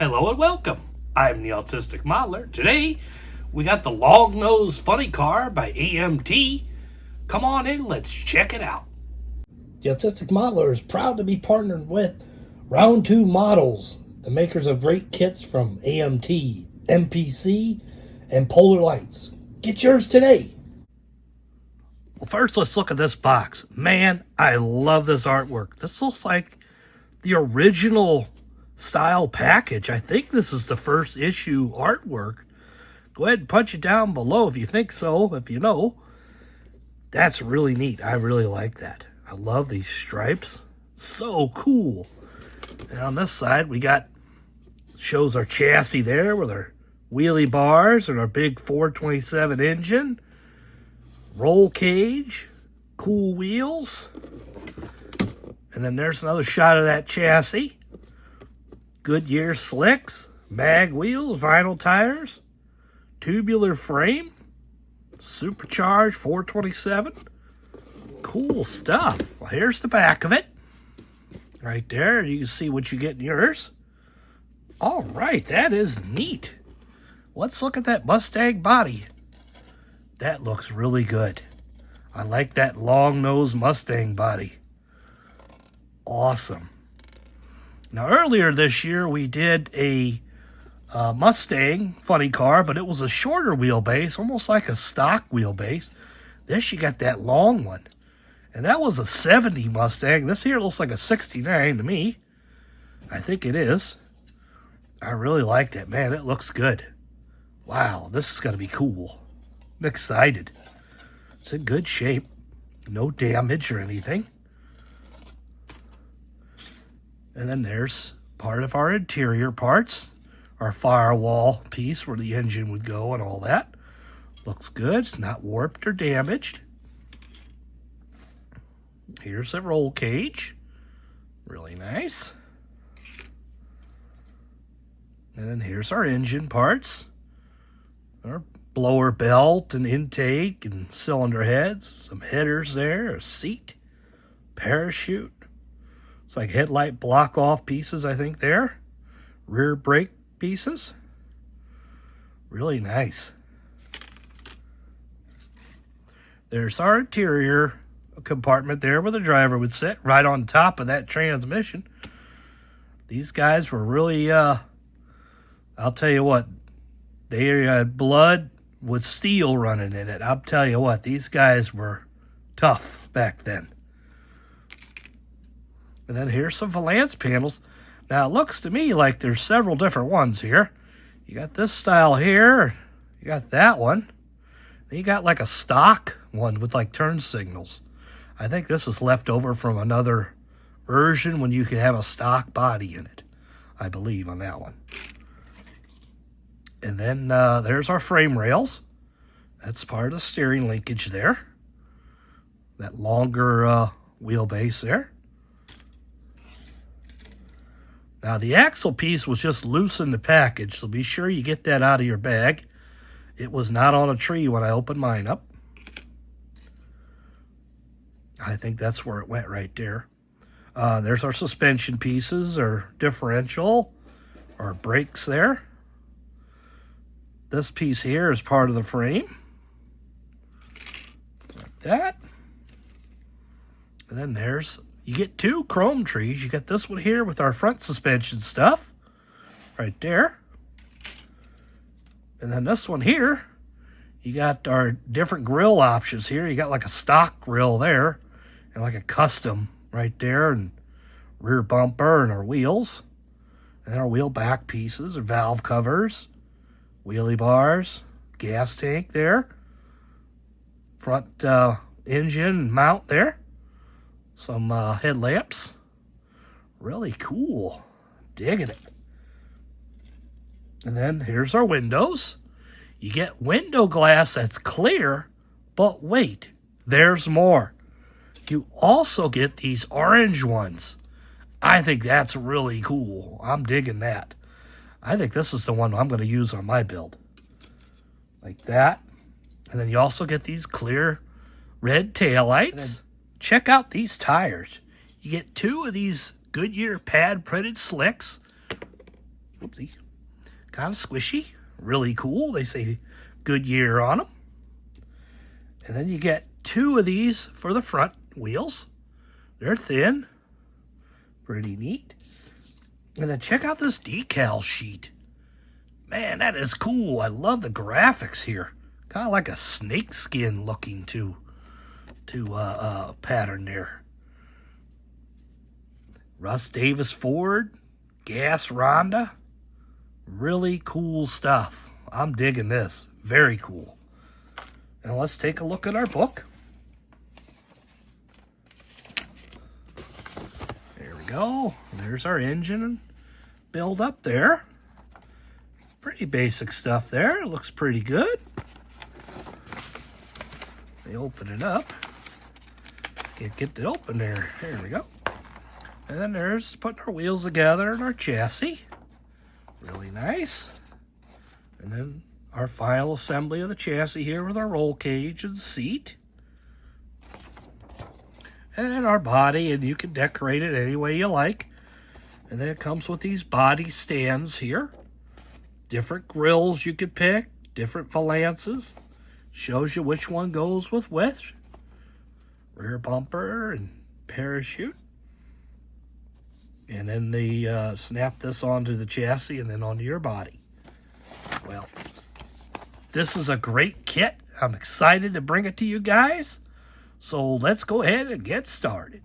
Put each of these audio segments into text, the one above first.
Hello and welcome. I'm the Autistic Modeler. Today, we got the Long-Nosed Funny Car by AMT. Come on in, let's check it out. The Autistic Modeler is proud to be partnered with Round 2 Models, the makers of great kits from AMT, MPC, and Polar Lights. Get yours today. Well, first, let's look at this box. Man, I love this artwork. This looks like the original style package. I think this is the first issue artwork. Go ahead and punch it down below if you think so, if you know. That's really neat. I really like that. I love these stripes. So cool. And on this side, we got, shows our chassis there with our wheelie bars and our big 427 engine. Roll cage. Cool wheels. And then there's another shot of that chassis. Goodyear slicks, mag wheels, vinyl tires, tubular frame, supercharged 427. Cool stuff. Well, here's the back of it. Right there, you can see what you get in yours. All right, that is neat. Let's look at that Mustang body. That looks really good. I like that long-nosed Mustang body. Awesome. Now, earlier this year, we did a Mustang Funny Car, but it was a shorter wheelbase, almost like a stock wheelbase. This, you got that long one. And that was a 70 Mustang. This here looks like a 69 to me. I think it is. I really like that. Man, it looks good. Wow, this is going to be cool. I'm excited. It's in good shape. No damage or anything. And then there's part of our interior parts. Our firewall piece where the engine would go and all that. Looks good. It's not warped or damaged. Here's a roll cage. Really nice. And then here's our engine parts. Our blower belt and intake and cylinder heads. Some headers there. A seat. Parachute. It's like headlight block off pieces, I think, there. Rear brake pieces. Really nice. There's our interior compartment there where the driver would sit right on top of that transmission. These guys were really, I'll tell you what, they had blood with steel running in it. I'll tell you what, these guys were tough back then. And then here's some valance panels. Now, it looks to me like there's several different ones here. You got this style here. You got that one. Then you got like a stock one with like turn signals. I think this is left over from another version when you could have a stock body in it. I believe on that one. And then there's our frame rails. That's part of the steering linkage there. That longer wheelbase there. Now, the axle piece was just loose in the package, so be sure you get that out of your bag. It was not on a tree when I opened mine up. I think that's where it went right there. There's our suspension pieces, our differential, our brakes there. This piece here is part of the frame. Like that. And then there's... You get two chrome trees. You got this one here with our front suspension stuff. Right there. And then this one here, you got our different grill options here. You got like a stock grill there. And like a custom right there. And rear bumper and our wheels. And then our wheel back pieces or valve covers. Wheelie bars. Gas tank there. Front engine mount there. Some headlamps. Really cool. Digging it. And then here's our windows. You get window glass that's clear, but wait, there's more. You also get these orange ones. I think that's really cool. I'm digging that. I think this is the one I'm going to use on my build. Like that. And then you also get these clear red taillights. Check out these tires. You get two of these Goodyear pad printed slicks Oopsie. Kind of squishy. Really cool. They say Goodyear on them. And then you get 2 of these for the front wheels. They're thin. Pretty neat. And then check out this decal sheet. Man, that is cool. I love the graphics here. Kind of like a snake skin looking to pattern there. Russ Davis Ford, Gas Ronda. Really cool stuff. I'm digging this. Very cool. And let's take a look at our book. There we go. There's our engine build up there. Pretty basic stuff there. It looks pretty good. They open it up. Can't get it open there. There we go. And then there's putting our wheels together and our chassis. Really nice. And then our final assembly of the chassis here with our roll cage and seat. And then our body, and you can decorate it any way you like. And then it comes with these body stands here. Different grills you could pick, different valances. Shows you which one goes with which. Rear bumper and parachute. And then they snap this onto the chassis and then onto your body. Well, this is a great kit. I'm excited to bring it to you guys. So let's go ahead and get started.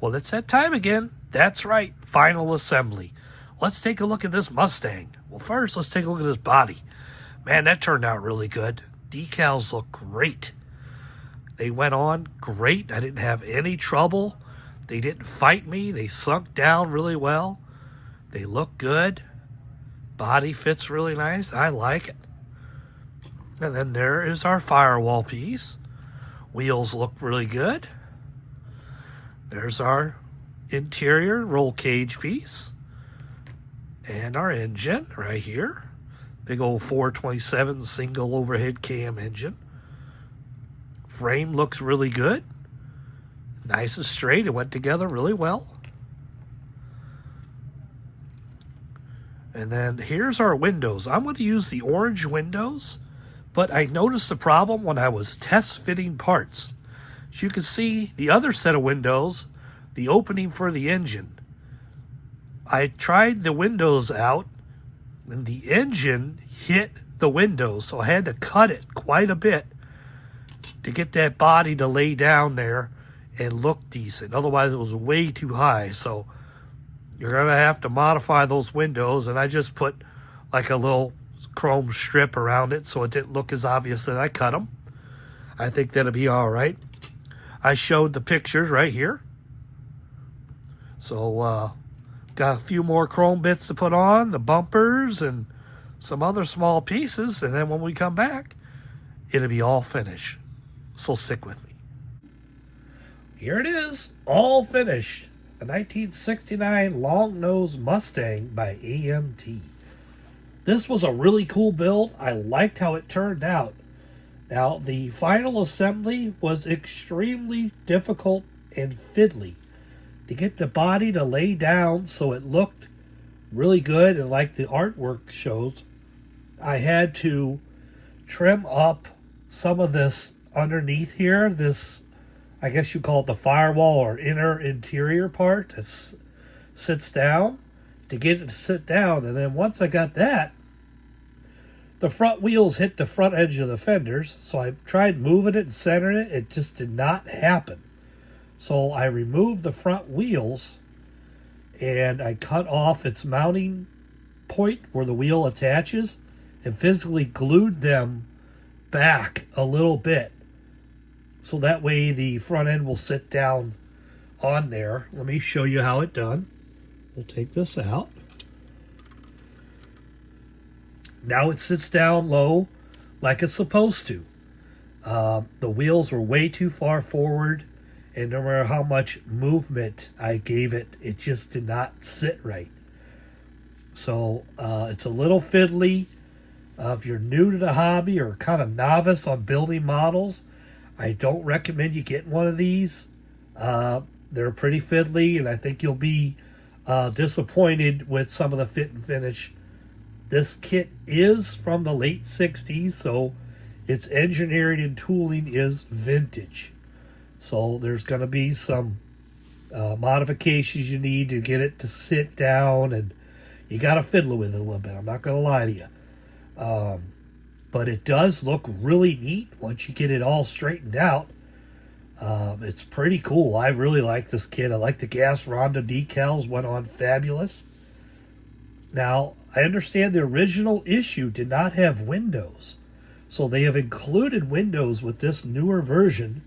Well, it's that time again. That's right, final assembly. Let's take a look at this Mustang. Well, first, let's take a look at this body. Man, that turned out really good. Decals look great. They went on great. I didn't have any trouble. They didn't fight me. They sunk down really well. They look good. Body fits really nice. I like it. And then there is our firewall piece. Wheels look really good. There's our interior roll cage piece. And our engine right here. Big old 427 single overhead cam engine. Frame looks really good. Nice and straight. It went together really well. And then here's our windows. I'm going to use the orange windows, but I noticed the problem when I was test fitting parts. As you can see, the other set of windows, the opening for the engine, I tried the windows out and the engine hit the windows, so I had to cut it quite a bit to get that body to lay down there and look decent. Otherwise, it was way too high. So you're going to have to modify those windows, and I just put like a little chrome strip around it so it didn't look as obvious that I cut them. I think that'll be all right. I showed the pictures right here. So got a few more chrome bits to put on, the bumpers and some other small pieces, and then when we come back, it'll be all finished. So stick with me. Here it is, all finished. A 1969 long-nose Mustang by AMT. This was a really cool build. I liked how it turned out. Now, the final assembly was extremely difficult and fiddly to get the body to lay down so it looked really good, and like the artwork shows, I had to trim up some of this underneath here, this, I guess you call it the firewall or inner interior part that sits down, to get it to sit down. And then once I got that, the front wheels hit the front edge of the fenders, so I tried moving it and centering it. It just did not happen. So I removed the front wheels and I cut off its mounting point where the wheel attaches and physically glued them back a little bit, so that way the front end will sit down on there. Let me show you how it's done. We'll take this out. Now it sits down low like it's supposed to. The wheels were way too far forward, and no matter how much movement I gave it, it just did not sit right. So it's a little fiddly. If you're new to the hobby or kind of novice on building models, I don't recommend you getting one of these. They're pretty fiddly, and I think you'll be disappointed with some of the fit and finish. This kit is from the late 60s, so its engineering and tooling is vintage. So there's going to be some modifications you need to get it to sit down, and you got to fiddle with it a little bit. I'm not going to lie to you. But it does look really neat once you get it all straightened out. It's pretty cool. I really like this kit. I like the gas Ronda decals, went on fabulous. Now, I understand the original issue did not have windows, so they have included windows with this newer version.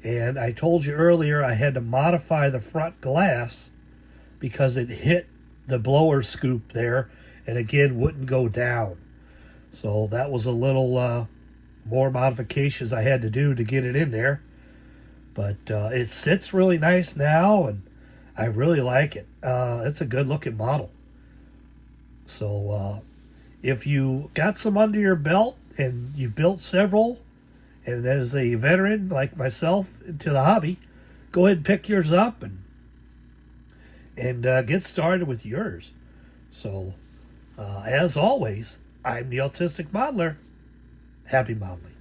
And I told you earlier I had to modify the front glass because it hit the blower scoop there and again wouldn't go down. So that was a little more modifications I had to do to get it in there. But it sits really nice now, and I really like it. It's a good looking model. So if you got some under your belt and you've built several, and as a veteran like myself into the hobby, go ahead and pick yours up and get started with yours. So as always, I'm the Autistic Modeler. Happy modeling.